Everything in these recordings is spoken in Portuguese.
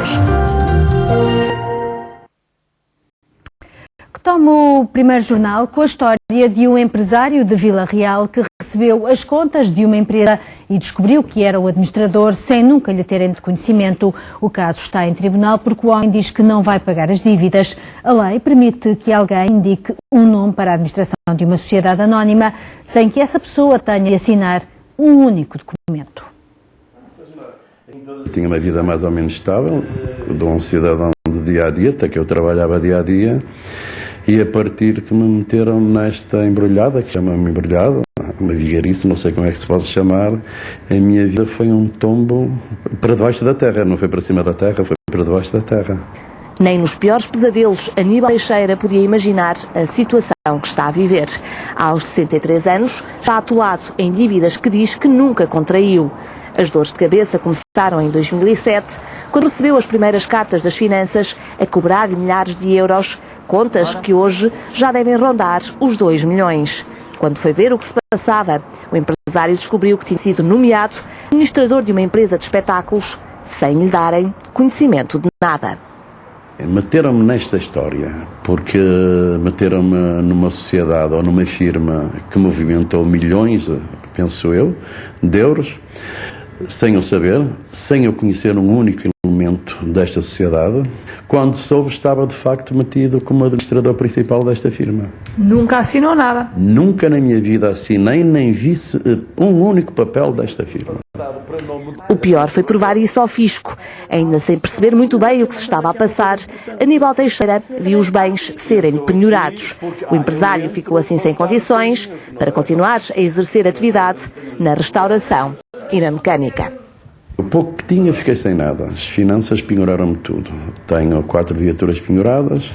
hoje. Tomo o primeiro jornal com a história de um empresário de Vila Real que recebeu as contas de uma empresa e descobriu que era o administrador sem nunca lhe terem de conhecimento. O caso está em tribunal porque o homem diz que não vai pagar as dívidas. A lei permite que alguém indique um nome para a administração de uma sociedade anónima sem que essa pessoa tenha de assinar um único documento. Tinha uma vida mais ou menos estável, de um cidadão de dia-a-dia, até que eu trabalhava dia-a-dia, e a partir que me meteram nesta embrulhada, que chama-me embrulhada, uma vigarice, não sei como é que se pode chamar, a minha vida foi um tombo para debaixo da terra, não foi para cima da terra, foi para debaixo da terra. Nem nos piores pesadelos, Aníbal Teixeira podia imaginar a situação que está a viver. Aos 63 anos, está atolado em dívidas que diz que nunca contraiu. As dores de cabeça começaram em 2007, quando recebeu as primeiras cartas das finanças a cobrar milhares de euros, contas que hoje já devem rondar os 2 milhões. Quando foi ver o que se passava, o empresário descobriu que tinha sido nomeado administrador de uma empresa de espetáculos sem lhe darem conhecimento de nada. Meteram-me nesta história porque meteram-me numa sociedade ou numa firma que movimentou milhões, penso eu, de euros, sem eu saber, sem eu conhecer um único elemento desta sociedade. Quando soube, estava de facto metido como administrador principal desta firma. Nunca assinou nada? Nunca na minha vida assinei, nem vi um único papel desta firma. O pior foi provar isso ao fisco. Ainda sem perceber muito bem o que se estava a passar, Aníbal Teixeira viu os bens serem penhorados. O empresário ficou assim sem condições para continuar a exercer atividade na restauração e na mecânica. O pouco que tinha, fiquei sem nada. As finanças penhoraram-me tudo. Tenho 4 viaturas penhoradas.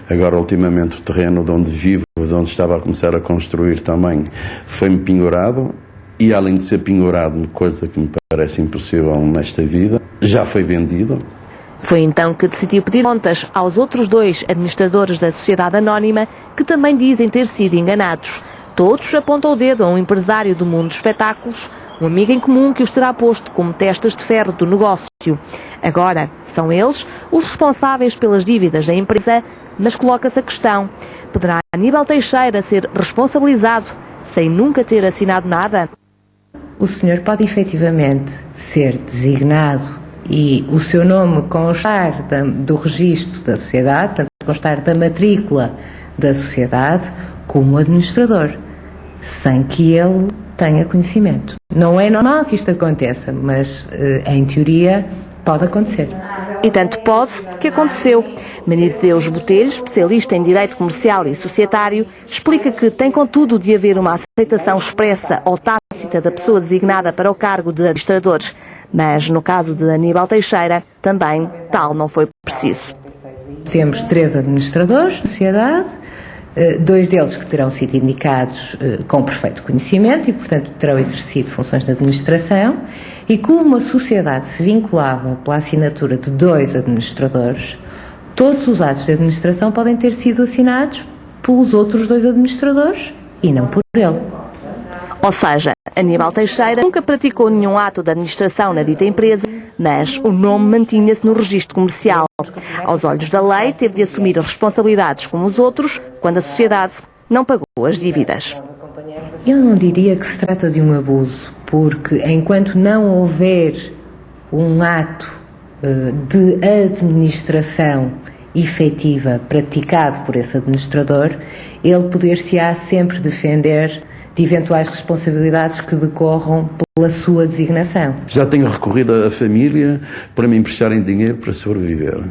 Agora, ultimamente, o terreno de onde vivo, de onde estava a começar a construir também, foi-me penhorado. E além de ser penhorado, coisa que me parece impossível nesta vida, já foi vendido. Foi então que decidiu pedir contas aos outros 2 administradores da sociedade anónima que também dizem ter sido enganados. Todos apontam o dedo a um empresário do mundo dos espetáculos, um amigo em comum que os terá posto como testas de ferro do negócio. Agora, são eles os responsáveis pelas dívidas da empresa, mas coloca-se a questão: poderá Aníbal Teixeira ser responsabilizado sem nunca ter assinado nada? O senhor pode efetivamente ser designado e o seu nome constar do registro da sociedade, portanto, constar da matrícula da sociedade como administrador, sem que ele tenha conhecimento. Não é normal que isto aconteça, mas em teoria pode acontecer. E tanto pode que aconteceu. Maria de Deus Botelho, especialista em Direito Comercial e Societário, explica que tem contudo de haver uma aceitação expressa ou tácita da pessoa designada para o cargo de administrador. Mas no caso de Aníbal Teixeira, também tal não foi preciso. Temos 3 administradores da sociedade, 2 deles que terão sido indicados com perfeito conhecimento e, portanto, terão exercido funções de administração, e como a sociedade se vinculava pela assinatura de 2 administradores, todos os atos de administração podem ter sido assinados pelos outros 2 administradores e não por ele. Ou seja, Aníbal Teixeira nunca praticou nenhum ato de administração na dita empresa, mas o nome mantinha-se no registro comercial. Aos olhos da lei, teve de assumir as responsabilidades como os outros, quando a sociedade não pagou as dívidas. Eu não diria que se trata de um abuso, porque enquanto não houver um ato de administração efetiva praticado por esse administrador, ele poder-se-á sempre defender de eventuais responsabilidades que decorram pela sua designação. Já tenho recorrido à família para me emprestarem dinheiro para sobreviver.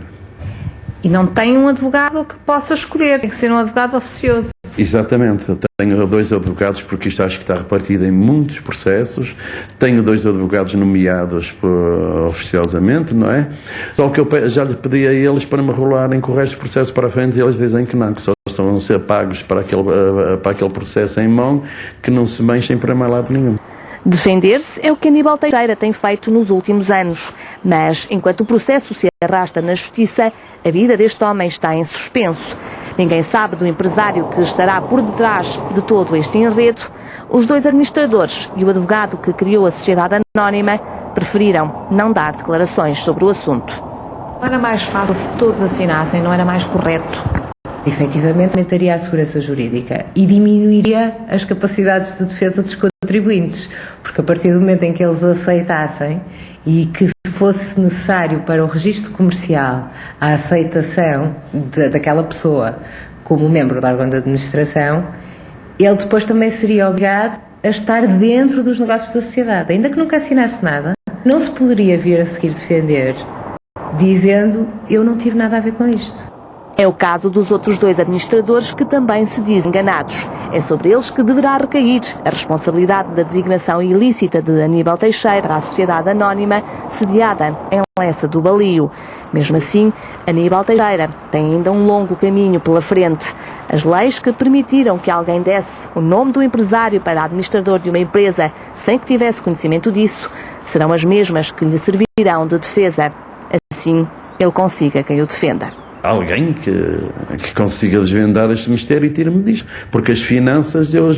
E não tem um advogado que possa escolher, tem que ser um advogado oficioso. Exatamente, eu tenho 2 advogados, porque isto acho que está repartido em muitos processos. Tenho 2 advogados nomeados oficiosamente, não é? Só que eu já lhe pedi a eles para me rolarem com o resto do processo para a frente, e eles dizem que não, que só estão a ser pagos para aquele processo em mão, que não se mexem para mais lado nenhum. Defender-se é o que Aníbal Teixeira tem feito nos últimos anos, mas enquanto o processo se arrasta na justiça, a vida deste homem está em suspenso. Ninguém sabe do empresário que estará por detrás de todo este enredo. Os 2 administradores e o advogado que criou a sociedade anónima preferiram não dar declarações sobre o assunto. Não era mais fácil se todos assinassem, não era mais correto? Efetivamente, aumentaria a segurança jurídica e diminuiria as capacidades de defesa dos contribuintes, porque a partir do momento em que eles aceitassem e que se fosse necessário para o registro comercial a aceitação daquela pessoa como membro do órgão de administração, ele depois também seria obrigado a estar dentro dos negócios da sociedade. Ainda que nunca assinasse nada, não se poderia vir a seguir defender dizendo eu não tive nada a ver com isto. É o caso dos outros 2 administradores que também se dizem enganados. É sobre eles que deverá recair a responsabilidade da designação ilícita de Aníbal Teixeira para a sociedade anónima sediada em Lessa do Balio. Mesmo assim, Aníbal Teixeira tem ainda um longo caminho pela frente. As leis que permitiram que alguém desse o nome do empresário para administrador de uma empresa sem que tivesse conhecimento disso serão as mesmas que lhe servirão de defesa. Assim, ele consiga quem o defenda. Alguém que consiga desvendar este mistério e tire-me disto. Porque as finanças, eu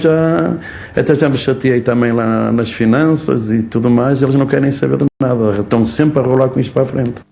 até já me chateei também lá nas finanças e tudo mais, eles não querem saber de nada, estão sempre a rolar com isto para a frente.